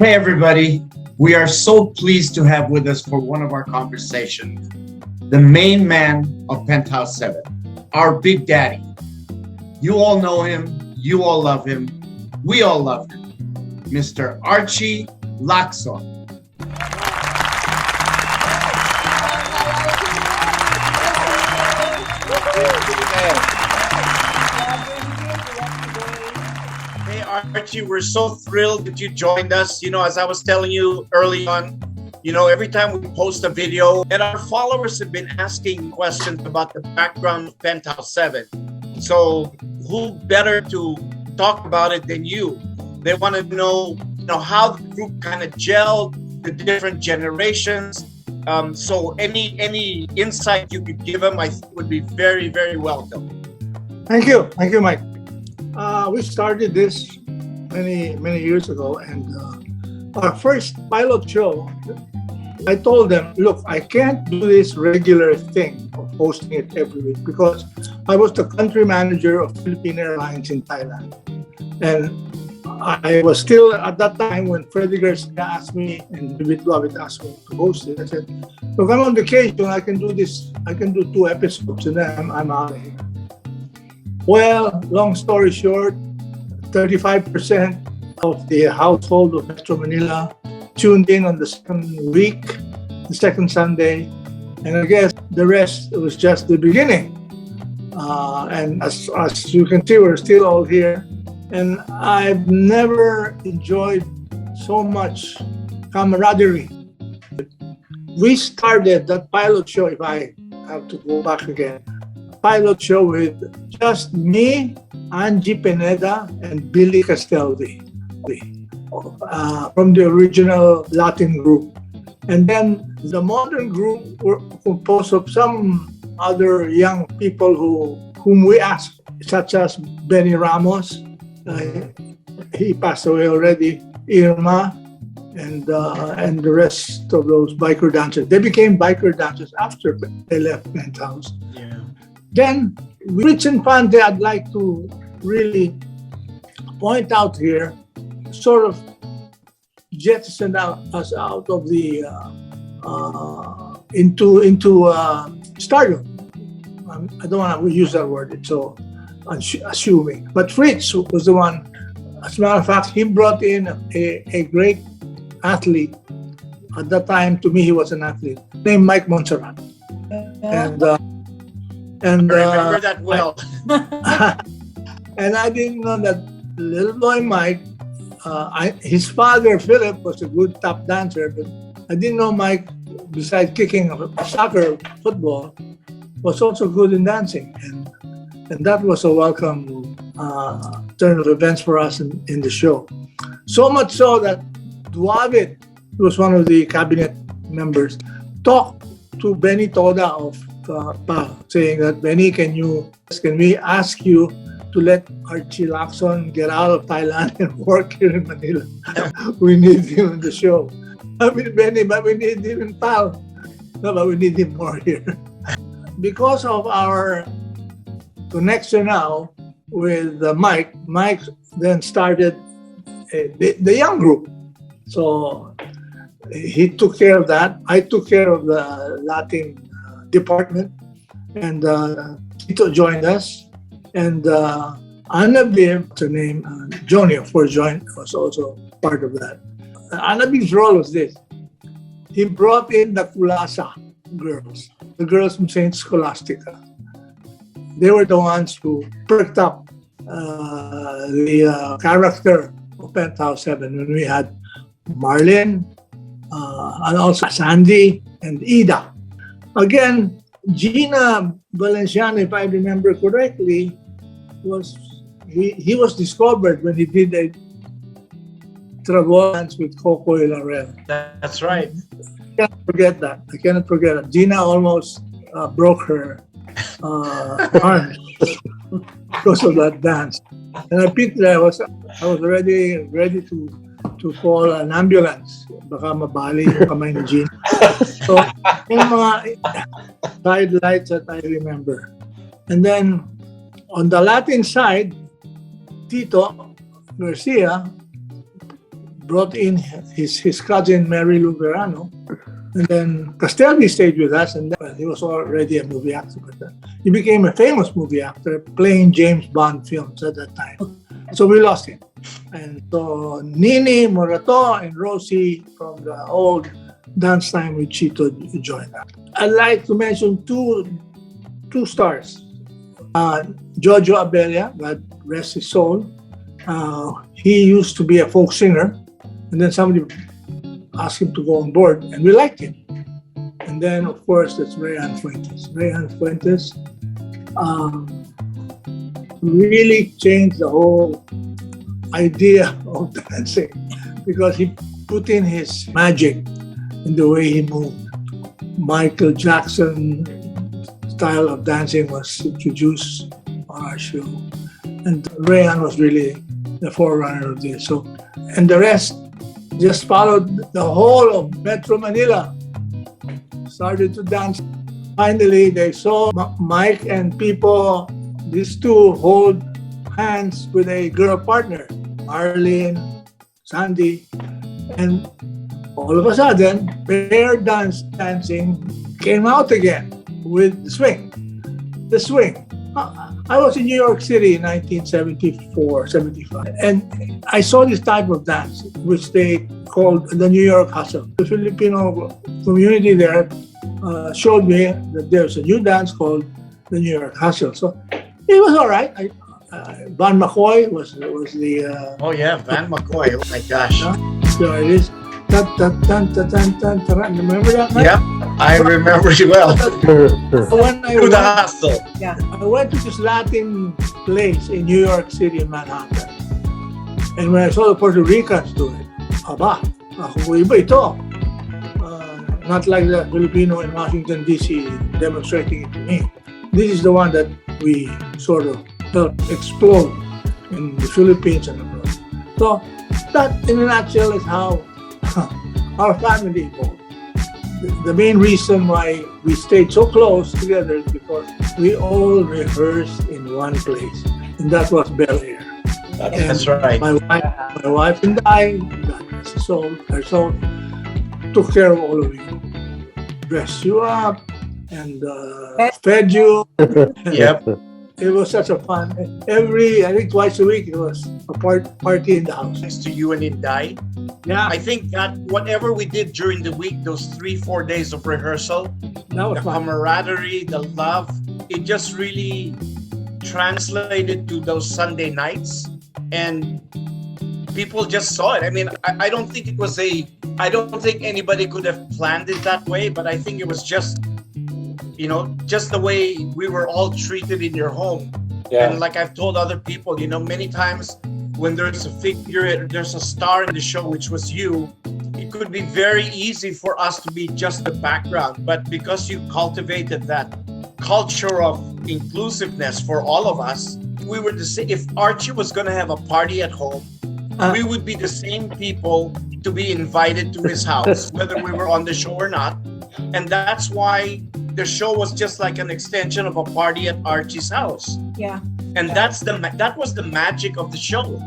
Hey, everybody. We are so pleased to have with us for one of our conversations the main man of Penthouse 7, our Big Daddy. You all know him. You all love him. We all love him. Mr. Archie Lacson. Hey, Archie, we're so thrilled that you joined us. As I was telling you early on, every time we post a video, and our followers have been asking questions about the background of Penthouse 7. So who better to talk about it than you? They want to know, how the group kind of gelled, the different generations. So any insight you could give them, I think would be very, very welcome. Thank you, Mike. We started this many years ago, and our first pilot show, I told them, look, I can't do this regular thing of hosting it every week because I was the country manager of Philippine Airlines in Thailand. And I was still at that time when Freddie Garcia asked me and David Lovett asked me to host it. I said, look, I'm on vacation. I can do this. I can do 2 episodes and then I'm out of here. Well, long story short, 35% of the household of Metro Manila tuned in on the second week, the second Sunday, and I guess the rest was just the beginning. And as you can see, we're still all here, and I've never enjoyed so much camaraderie. We started that pilot show, if I have to go back again, pilot show with just me, Angie Pineda, and Billy Castelvi from the original Latin group. And then the modern group were composed of some other young people whom we asked, such as Benny Ramos, he passed away already, Irma, and the rest of those biker dancers. They became biker dancers after they left Penthouse. Yeah. Then, Rich Infante, I'd like to really point out here, sort of jettisoned us out of the into stardom. I don't want to use that word; it's so assuming. But Fritz was the one. As a matter of fact, he brought in a great athlete. At that time, to me, he was an athlete named Mike Montserrat, and I remember that well. And I didn't know that little boy Mike, his father Philip was a good tap dancer, but I didn't know Mike, besides kicking soccer, football, was also good in dancing. And that was a welcome turn of events for us in the show. So much so that Duavit, who was one of the cabinet members, talked to Benny Toda of PA, saying that, Benny, can we ask you to let Archie Lacson get out of Thailand and work here in Manila? We need him in the show. I mean, Benny, but we need him in PAL. No, but we need him more here. Because of our connection now with Mike then started the young group. So he took care of that. I took care of the Latin department, and Tito joined us. And Annabelle, what's her name, Joni, of course, was also part of that. Annabelle's role was this. He brought in the Kulasa girls, the girls from St. Scholastica. They were the ones who perked up the character of Penthouse 7 when we had Marlene, and also Sandy and Ida. Again, Gina Valenciano, if I remember correctly, he was discovered when he did a Travolance with Coco Hilarel. That's right. I cannot forget that. Gina almost broke her arm because of that dance. And I picked it. I was already ready to call an ambulance. Baka mabali yung kamay ni Gina. So, yung mga side lights that I remember. And then, on the Latin side, Tito Garcia brought in his cousin Mary Lou Verano, and then Castelvi stayed with us, and then he was already a movie actor. But he became a famous movie actor playing James Bond films at that time. So we lost him. And so Nini, Morato, and Rosie from the old Dance Time with Chito joined us. I'd like to mention two stars. Jojo Abella, God rest his soul. He used to be a folk singer, and then somebody asked him to go on board, and we liked him. And then, of course, that's Rayan Fuentes. Rayan Fuentes really changed the whole idea of dancing because he put in his magic in the way he moved. Michael Jackson style of dancing was introduced on our show, and Rayan was really the forerunner of this. So, and the rest just followed the whole of Metro Manila, started to dance. Finally, they saw Mike and people, these two hold hands with a girl partner, Arlene, Sandy, and all of a sudden, pair dancing came out again with the swing. The swing. I was in New York City in 1974, 75, and I saw this type of dance, which they called the New York Hustle. The Filipino community there showed me that there's a new dance called the New York Hustle. So it was all right. Van McCoy was the... oh yeah, Van McCoy. Oh my gosh. So it is. Remember that? Right? Yeah, I remember you well. When I To the hustle. Yeah, I went to this Latin place in New York City, in Manhattan. And when I saw the Puerto Ricans do it, iba ito. Not like the Filipino in Washington, D.C. demonstrating it to me. This is the one that we sort of helped explode in the Philippines and abroad. So that, in a nutshell, is how our family evolved. The main reason why we stayed so close together is because we all rehearsed in one place, and that was Bel Air. That's right. My wife and I, God rest her soul, took care of all of you, dressed you up, and fed you. Yep. It was such a fun. I think twice a week, it was a party in the house. Thanks to you and Inday. Yeah, I think that whatever we did during the week, those 3-4 days of rehearsal, that was the fun. camaraderie, the love, it just really translated to those Sunday nights, and people just saw it. I mean, I don't think I don't think anybody could have planned it that way, but I think it was just the way we were all treated in your home. Yeah. And like I've told other people, many times when there's there's a star in the show, which was you, it could be very easy for us to be just the background. But because you cultivated that culture of inclusiveness for all of us, we were the same. If Archie was going to have a party at home, we would be the same people to be invited to his house, whether we were on the show or not. And that's why the show was just like an extension of a party at Archie's house. Yeah. And that was the magic of the show.